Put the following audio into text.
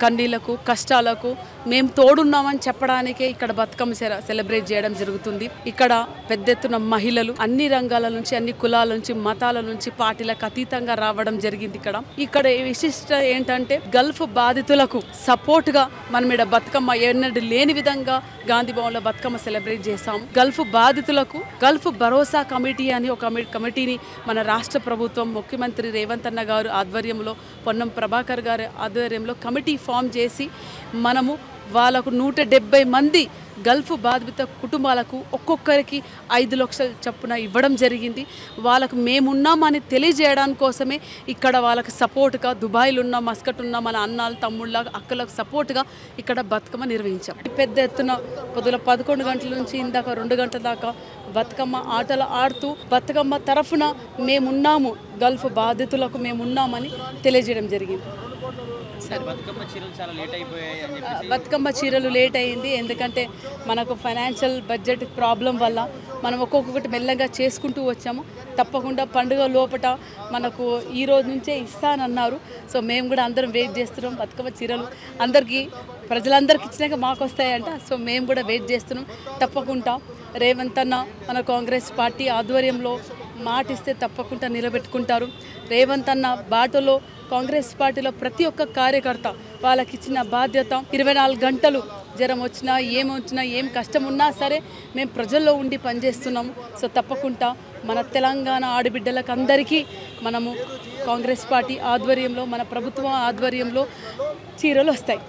కన్నీళ్లకు కష్టాలకు మేము తోడున్నామని చెప్పడానికే ఇక్కడ బతుకమ్మ సెలబ్రేట్ చేయడం జరుగుతుంది. ఇక్కడ పెద్ద ఎత్తున మహిళలు అన్ని రంగాల నుంచి అన్ని కులాల నుంచి మతాల నుంచి పార్టీలకు అతీతంగా రావడం జరిగింది. ఇక్కడ విశిష్ట ఏంటంటే గల్ఫ్ బాధితులకు సపోర్ట్ గా మనం ఇక్కడ బతుకమ్మ ఎన్నడూ లేని విధంగా గాంధీ భవన్ లో బతుకమ్మ సెలబ్రేట్ చేస్తాం. గల్ఫ్ బాధితులకు గల్ఫ్ భరోసా కమిటీ అని ఒక కమిటీని మన రాష్ట్ర ప్రభుత్వం ముఖ్యమంత్రి రేవంత్ అన్న గారు ఆధ్వర్యంలో పొన్నం ప్రభాకర్ గారి ఆధ్వర్యంలో కమిటీ ఫామ్ చేసి మనము వాళ్ళకు 170 మంది గల్ఫ్ బాధిత కుటుంబాలకు ఒక్కొక్కరికి 5 లక్షల చొప్పున ఇవ్వడం జరిగింది. వాళ్ళకు మేమున్నామని తెలియజేయడానికి కోసమే ఇక్కడ వాళ్ళకి సపోర్ట్గా దుబాయ్లో ఉన్న మస్కట్ ఉన్న మన అన్నాలు తమ్ముళ్ళ అక్కలకు సపోర్ట్గా ఇక్కడ బతుకమ్మ నిర్వహించాం. పెద్ద ఎత్తున పొద్దున 11 గంటల నుంచి ఇందాక 2 గంటల దాకా బతుకమ్మ ఆటలు ఆడుతూ బతుకమ్మ తరఫున మేమున్నాము, గల్ఫ్ బాధితులకు మేమున్నామని తెలియజేయడం జరిగింది. బతుకమ్మ చీరలు లేట్ అయింది ఎందుకంటే మనకు ఫైనాన్షియల్ బడ్జెట్ ప్రాబ్లం వల్ల మనం ఒక్కొక్కటి మెల్లగా చేసుకుంటూ వచ్చాము. తప్పకుండా పండుగ లోపల మనకు ఈ రోజు నుంచే ఇస్తానన్నారు. సో మేము కూడా అందరం వెయిట్ చేస్తున్నాం. బతుకమ్మ చీరలు అందరికీ ప్రజలందరికీ ఇచ్చినాక మాకు వస్తాయంట. సో మేము కూడా వెయిట్ చేస్తున్నాం. తప్పకుండా రేవంత్ అన్న మన కాంగ్రెస్ పార్టీ ఆధ్వర్యంలో మాటిస్తే తప్పకుండా నిలబెట్టుకుంటారు. రేవంత్ అన్న బాటలో కాంగ్రెస్ పార్టీలో ప్రతి ఒక్క కార్యకర్త వాళ్ళకి ఇచ్చిన బాధ్యత 24 గంటలు జ్వరం వచ్చినా ఏమొచ్చినా ఏం కష్టం ఉన్నా సరే మేము ప్రజల్లో ఉండి పనిచేస్తున్నాము. సో తప్పకుండా మన తెలంగాణ ఆడబిడ్డలకు అందరికీ మనము కాంగ్రెస్ పార్టీ ఆధ్వర్యంలో మన ప్రభుత్వం ఆధ్వర్యంలో చీరలు వస్తాయి.